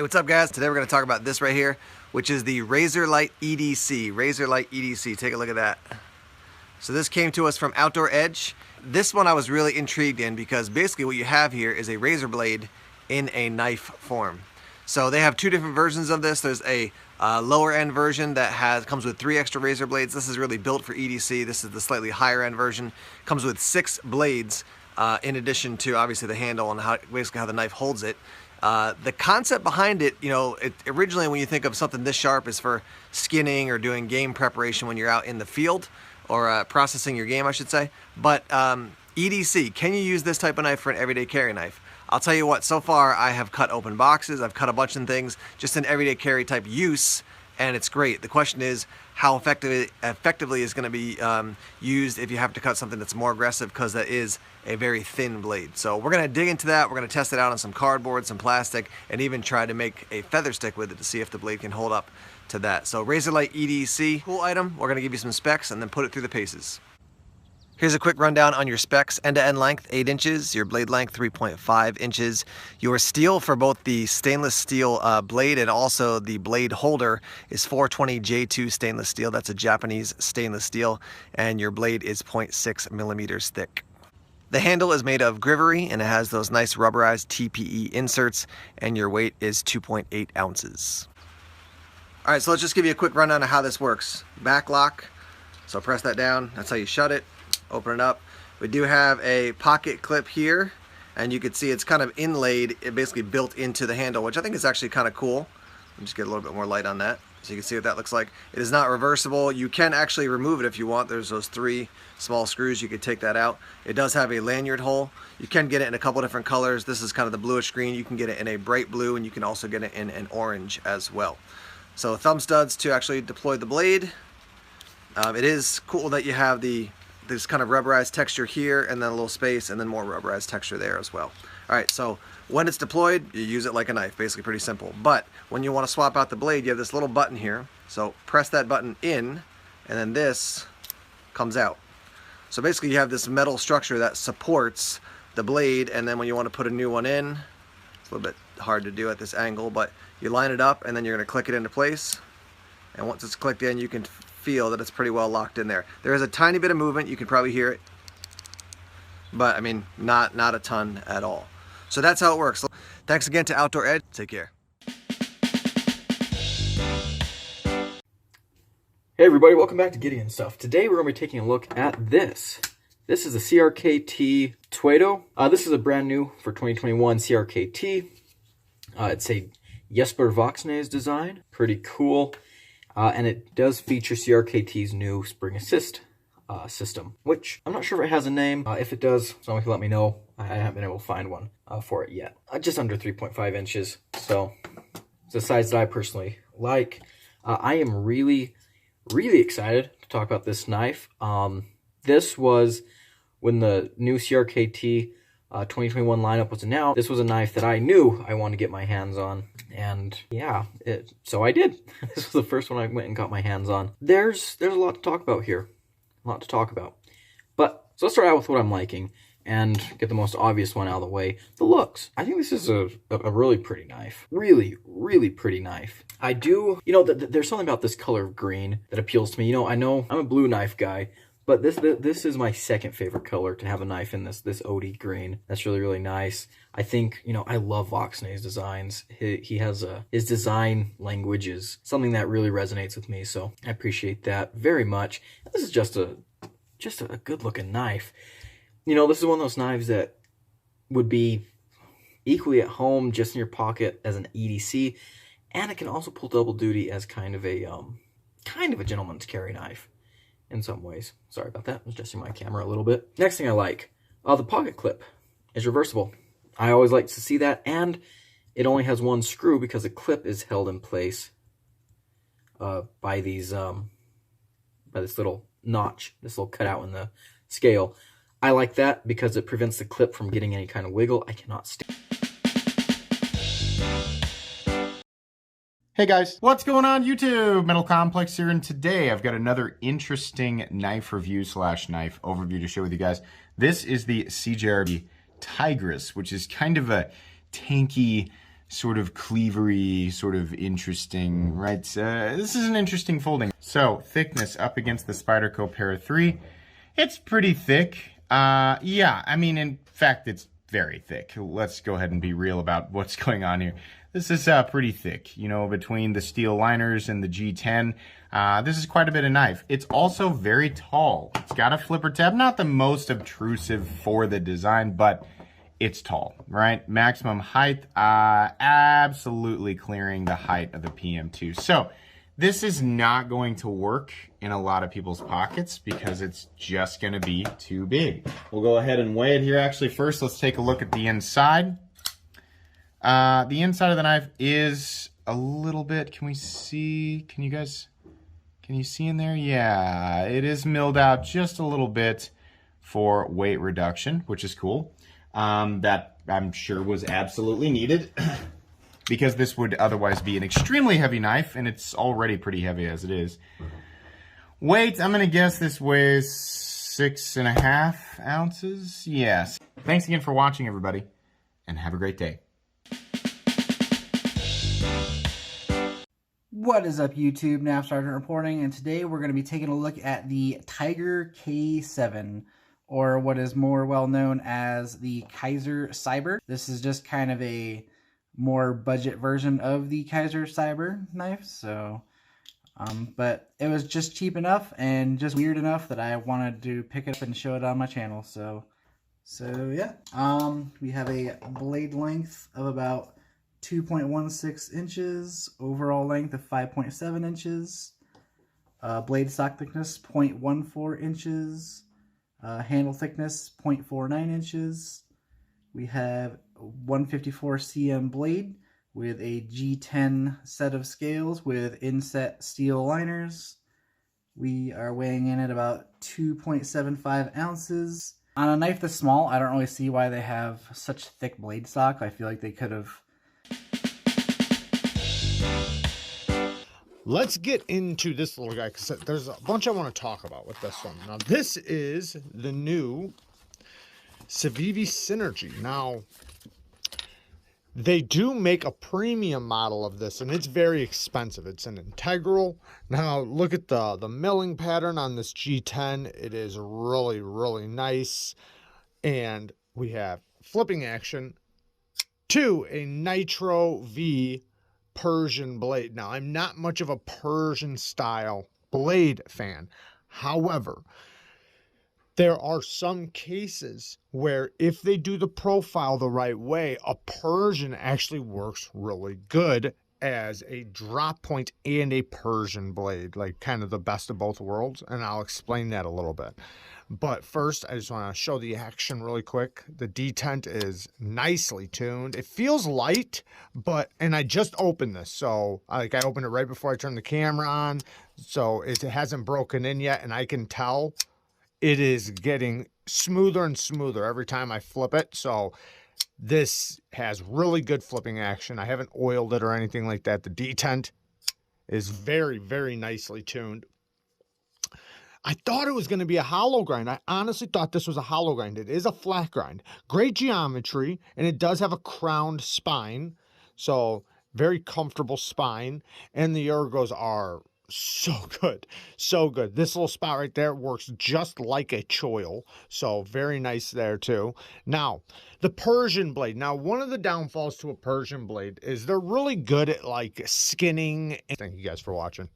what's up guys? Today we're going to talk about this right here, which is the Razorlight EDC. Razorlight EDC, take a look at that. So this came to us from Outdoor Edge. This one I was really intrigued in because basically what you have here is a razor blade in a knife form. So they have two different versions of this. There's a lower end version that comes with 3 extra razor blades. This is really built for EDC. This is the slightly higher end version. Comes with 6 blades in addition to obviously the handle and basically how the knife holds it. The concept behind it, you know, originally when you think of something this sharp is for skinning or doing game preparation when you're out in the field or processing your game, I should say. But EDC, can you use this type of knife for an everyday carry knife? I'll tell you what, so far I have cut open boxes, I've cut a bunch of things, just in everyday carry type use, and it's great. The question is how effectively is going to be used if you have to cut something that's more aggressive, because that is a very thin blade. So we're going to dig into that. We're going to test it out on some cardboard, some plastic, and even try to make a feather stick with it to see if the blade can hold up to that. So Razorlight EDC, cool item. We're going to give you some specs and then put it through the paces. Here's a quick rundown on your specs. End-to-end length 8 inches, your blade length 3.5 inches. Your steel for both the stainless steel blade and also the blade holder is 420 J2 stainless steel. That's a Japanese stainless steel, and your blade is 0.6 millimeters thick. The handle is made of grivery and it has those nice rubberized TPE inserts, and your weight is 2.8 ounces. All right, so let's just give you a quick rundown of how this works. Back lock, so press that down, that's how you shut it. Open it up. We do have a pocket clip here, and you can see it's kind of inlaid, it basically built into the handle, which I think is actually kind of cool. Let me just get a little bit more light on that so you can see what that looks like. It is not reversible. You can actually remove it if you want. There's those 3 small screws, you could take that out. It does have a lanyard hole. You can get it in a couple different colors. This is kind of the bluish green. You can get it in a bright blue, and you can also get it in an orange as well. So thumb studs to actually deploy the blade. It is cool that you have this kind of rubberized texture here, and then a little space, and then more rubberized texture there as well. All right, so when it's deployed, you use it like a knife, basically pretty simple. But when you want to swap out the blade, you have this little button here. So press that button in, and then this comes out. So basically you have this metal structure that supports the blade, and then when you want to put a new one in, it's a little bit hard to do at this angle, but you line it up, and then you're going to click it into place. And once it's clicked in, you can feel that it's pretty well locked in there. There is a tiny bit of movement, you can probably hear it, but I mean not a ton at all. So that's how it works. Thanks again to Outdoor Edge. Take care. Hey everybody, welcome back to Gideon Stuff. Today we're going to be taking a look at this. This is the CRKT Tueto. This is a brand new for 2021 CRKT. It's a Jesper Voxnaes design. Pretty cool. And it does feature CRKT's new spring assist system, which I'm not sure if it has a name. If it does, someone can let me know. I haven't been able to find one for it yet. Just under 3.5 inches, so it's a size that I personally like. I am really excited to talk about this knife. This was when the new CRKT 2021 lineup was announced. This was a knife that I knew I wanted to get my hands on, and yeah, so I did. This was the first one I went and got my hands on. There's a lot to talk about here, but so let's start out with what I'm liking and get the most obvious one out of the way. The looks. I think this is a really pretty knife. Really pretty knife. I do, you know, there's something about this color of green that appeals to me. You know I'm a blue knife guy, but this is my second favorite color to have a knife in, this OD green. That's really nice. I think, you know, I love Voxnaes designs. He has his design language is something that really resonates with me, so I appreciate that very much. This is just a good looking knife. You know, this is one of those knives that would be equally at home just in your pocket as an EDC, and it can also pull double duty as kind of a gentleman's carry knife. In some ways. Sorry about that. I'm adjusting my camera a little bit. Next thing I like, the pocket clip is reversible. I always like to see that, and it only has 1 screw because the clip is held in place by these by this little notch, this little cutout in the scale. I like that because it prevents the clip from getting any kind of wiggle. I cannot stand. Hey guys, what's going on YouTube? Metal Complex here, and today I've got another interesting knife review / knife overview to share with you guys. This is the CJRB Tigris, which is kind of a tanky sort of cleavery, sort of interesting, right? This is an interesting folding. So thickness up against the Spyderco Para 3. It's pretty thick. Yeah, I mean, in fact, it's very thick. Let's go ahead and be real about what's going on here. This is pretty thick, you know, between the steel liners and the G10. This is quite a bit of knife. It's also very tall. It's got a flipper tab, not the most obtrusive for the design, but it's tall, right? Maximum height, absolutely clearing the height of the PM2. So this is not going to work in a lot of people's pockets because it's just going to be too big. We'll go ahead and weigh it here. Actually, first, let's take a look at the inside. The inside of the knife is a little bit, can we see, can you see in there? Yeah, it is milled out just a little bit for weight reduction, which is cool. That I'm sure was absolutely needed because this would otherwise be an extremely heavy knife, and it's already pretty heavy as it is. Weight, I'm gonna guess this weighs 6.5 ounces. Yes. Thanks again for watching, everybody, and have a great day. What is up, YouTube? Nav Sergeant reporting, and today we're going to be taking a look at the Tyger K7, or what is more well known as the Kaiser Cyber. This is just kind of a more budget version of the Kaiser Cyber knife, so but it was just cheap enough and just weird enough that I wanted to pick it up and show it on my channel. So yeah, we have a blade length of about 2.16 inches, overall length of 5.7 inches, blade stock thickness 0.14 inches, handle thickness 0.49 inches. We have 154 cm blade with a G10 set of scales with inset steel liners. We are weighing in at about 2.75 ounces. On a knife this small, I don't really see why they have such thick blade stock. I feel like they could have... Let's get into this little guy because there's a bunch I want to talk about with this one. Now, this is the new CIVIVI Synergy. Now, they do make a premium model of this, and it's very expensive. It's an integral. Now, look at the milling pattern on this G10. It is really, really nice. And we have flipping action to a Nitro V Persian blade. Now, I'm not much of a Persian style blade fan. However, there are some cases where if they do the profile the right way, a Persian actually works really good as a drop point and a Persian blade, like kind of the best of both worlds, and I'll explain that a little bit. But first, I just want to show the action really quick. The detent is nicely tuned. It feels light, and I just opened this, so I opened it right before I turned the camera on, so it hasn't broken in yet, and I can tell it is getting smoother and smoother every time I flip it. So this has really good flipping action. I haven't oiled it or anything like that. The detent is very, very nicely tuned. I thought it was going to be a hollow grind. I honestly thought this was a hollow grind. It is a flat grind. Great geometry, and it does have a crowned spine. So very comfortable spine, and the ergos are so good. So good. This little spot right there works just like a choil. So very nice there too. Now, the Persian blade. Now, one of the downfalls to a Persian blade is they're really good at like skinning. Thank you guys for watching.